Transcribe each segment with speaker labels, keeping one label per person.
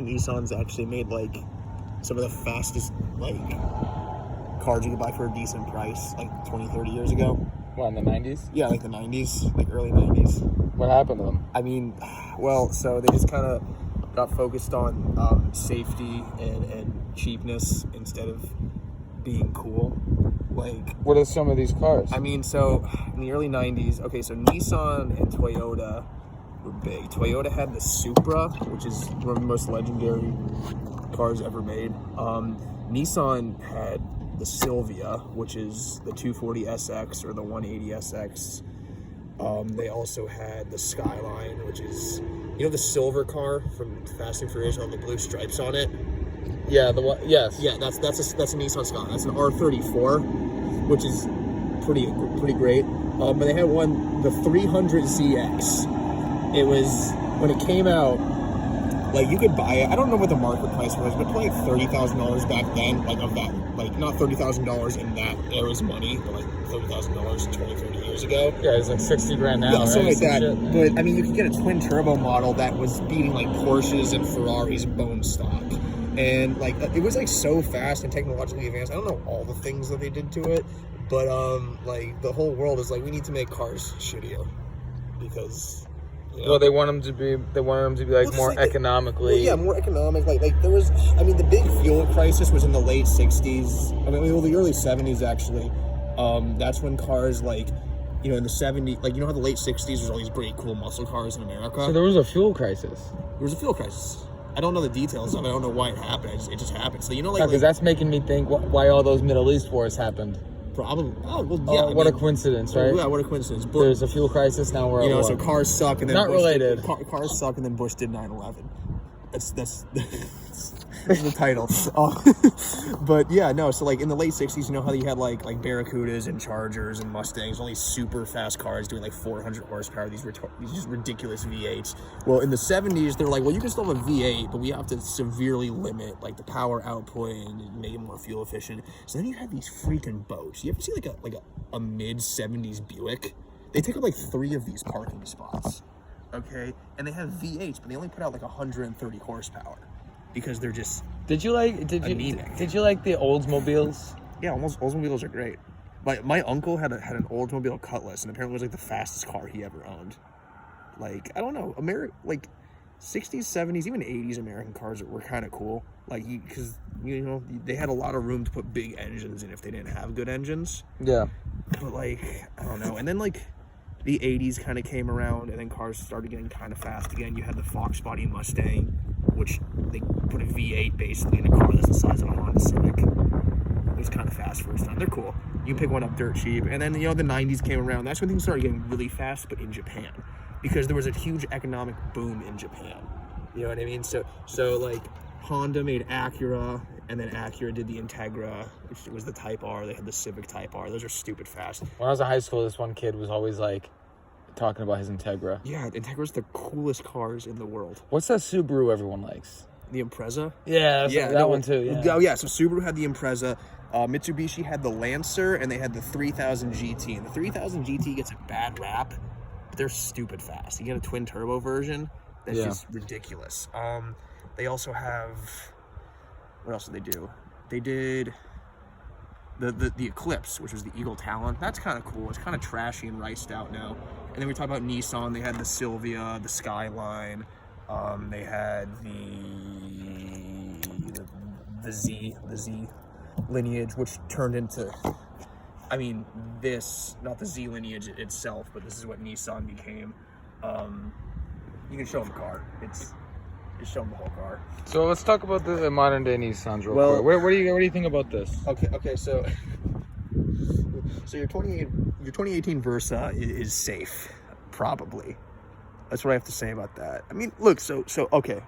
Speaker 1: Nissan's actually made like some of the fastest like cars you could buy for a decent price like 20, 30 years ago.
Speaker 2: What, in the 90s?
Speaker 1: Yeah, like the 90s, like early 90s.
Speaker 2: What happened to them?
Speaker 1: I mean, well, so they just kind of got focused on safety and cheapness instead of being cool. Like,
Speaker 2: what are some of these cars?
Speaker 1: I mean, so in the early 90s, okay, so Nissan and Toyota were big. Toyota had the Supra, which is one of the most legendary cars ever made. Nissan had the Silvia, which is the 240 SX or the 180 SX. They also had the Skyline, which is, you know, the silver car from Fast and Furious on the blue stripes on it.
Speaker 2: Yeah, the one. Yes.
Speaker 1: Yeah, that's a Nissan Skyline. That's an R34, which is pretty great. But they had one, the 300ZX. It was, when it came out, like, you could buy it. I don't know what the market price was, but probably like $30,000 back then, like, of that, like, not $30,000 in that era's money, but like $30,000 20, 30 years ago.
Speaker 2: Yeah, it's like 60 grand now.
Speaker 1: Yeah,
Speaker 2: right?
Speaker 1: something like that.
Speaker 2: Shit.
Speaker 1: But I mean, you could get a twin turbo model that was beating like Porsches and Ferraris bone stock, and like it was like so fast and technologically advanced. I don't know all the things that they did to it, but like the whole world is like, we need to make cars shittier because. You know,
Speaker 2: Well, they want them to be like more
Speaker 1: like
Speaker 2: economically.
Speaker 1: yeah, more economic. Like there was, I mean, the big fuel crisis was in the late 60s. I mean, well, the early 70s actually. That's when cars like, you know, in the 70s, like, you know how the late 60s there's all these pretty cool muscle cars in America.
Speaker 2: So there was a fuel crisis.
Speaker 1: There was a fuel crisis. I don't know the details of it. I don't know why it happened. It just happened. So, you know,
Speaker 2: Because that's making me think why all those Middle East wars happened.
Speaker 1: Probably. Oh, well, yeah.
Speaker 2: Oh, what a coincidence, right?
Speaker 1: Yeah, what a coincidence. But,
Speaker 2: there's a fuel crisis, now we're at war.
Speaker 1: So cars suck, and then
Speaker 2: Not
Speaker 1: Bush
Speaker 2: related.
Speaker 1: Cars suck, and then Bush did 9/11. That's the title. But yeah, no. So like in the late 60s, you know how you had like Barracudas and Chargers and Mustangs, all these super fast cars doing like 400 horsepower. These just ridiculous V8s. Well, in the 70s, they're like, well, you can still have a V8, but we have to severely limit like the power output and make it more fuel efficient. So then you had these freaking boats. You ever see like a mid 70s Buick? They take up like 3 of these parking spots. Okay, and they have V8s, but they only put out like 130 horsepower because they're just
Speaker 2: Did you like the Oldsmobiles?
Speaker 1: Yeah, Oldsmobiles are great. My uncle had an Oldsmobile Cutlass, and apparently it was like the fastest car he ever owned. Like, I don't know, like 60s, 70s, even 80s American cars were kind of cool. Like, because you know they had a lot of room to put big engines in if they didn't have good engines.
Speaker 2: Yeah.
Speaker 1: But like, I don't know, and then like. The 80s kind of came around, and then cars started getting kind of fast again. You had the Fox Body Mustang, which they put a V8 basically in a car that's the size of a Honda Civic. It was kind of fast first time. They're cool. You can pick one up dirt cheap. And then, you know, the 90s came around. That's when things started getting really fast, but in Japan. Because there was a huge economic boom in Japan. You know what I mean? So like, Honda made Acura, and then Acura did the Integra, which was the Type R. They had the Civic Type R. Those are stupid fast.
Speaker 2: When I was in high school, this one kid was always like talking about his Integra.
Speaker 1: Yeah, Integra's the coolest cars in the world.
Speaker 2: What's that Subaru everyone likes?
Speaker 1: The Impreza?
Speaker 2: Yeah, that one too. Yeah.
Speaker 1: Oh yeah, so Subaru had the Impreza. Mitsubishi had the Lancer, and they had the 3000 GT. And the 3000 GT gets a bad rap, but they're stupid fast. You get a twin turbo version that's just ridiculous. They also have, what else did they do? They did the Eclipse, which was the Eagle Talon. That's kind of cool. It's kind of trashy and riced out now. And then we talk about Nissan. They had the Silvia, the Skyline. They had the Z lineage, which turned into, I mean, not the Z lineage itself, but this is what Nissan became. You can show them the car. Just show them the whole car.
Speaker 2: So let's talk about the modern day Nissans real quick. What do you think about this?
Speaker 1: Okay. So your 2018 Versa is safe, probably. That's what I have to say about that. I mean, look. So okay.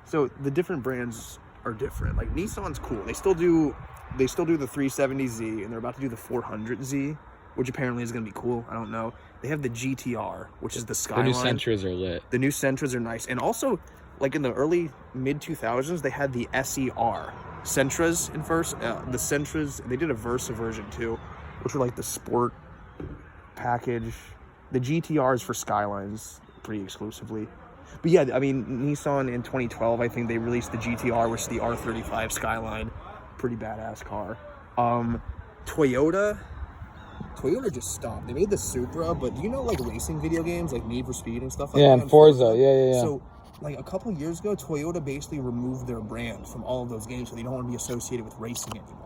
Speaker 1: So the different brands are different. Like, Nissan's cool. They still do the 370Z, and they're about to do the 400Z, which apparently is going to be cool. I don't know. They have the GTR, which is the Skyline.
Speaker 2: The new Sentras are lit.
Speaker 1: The new Sentras are nice. And also, like in the early mid-2000s, they had the SER Sentras in first. The Sentras, they did a Versa version too, which were like the sport package. The GTRs for Skylines pretty exclusively. But yeah, I mean, Nissan in 2012, I think they released the GTR, which is the R35 Skyline. Pretty badass car. Toyota just stopped. They made the Supra, but do you know, like, racing video games, like Need for Speed and stuff like that?
Speaker 2: Yeah, and Forza. Yeah.
Speaker 1: So, like, a couple of years ago, Toyota basically removed their brand from all of those games, so they don't want to be associated with racing anymore.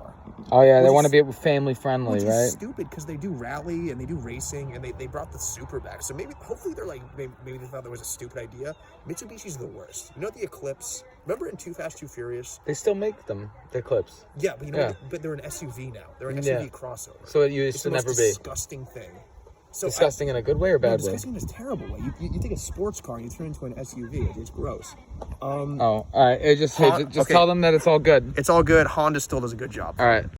Speaker 2: Oh, yeah, they want to be family friendly,
Speaker 1: Which
Speaker 2: right?
Speaker 1: is stupid, because they do rally and they do racing, and they brought the Supra back. So hopefully they're like, maybe they thought that was a stupid idea. Mitsubishi's the worst. You know the Eclipse? Remember in Too Fast, Too Furious?
Speaker 2: They still make them, the Eclipse.
Speaker 1: Yeah, but you know, but they're an SUV now. They're an SUV crossover.
Speaker 2: So it used to never be.
Speaker 1: Disgusting thing. So
Speaker 2: disgusting in a good way or bad way?
Speaker 1: Disgusting in a terrible way. You take a sports car and you turn it into an SUV. It's gross.
Speaker 2: All right. Just tell them that it's all good.
Speaker 1: It's all good. Honda still does a good job.
Speaker 2: All right.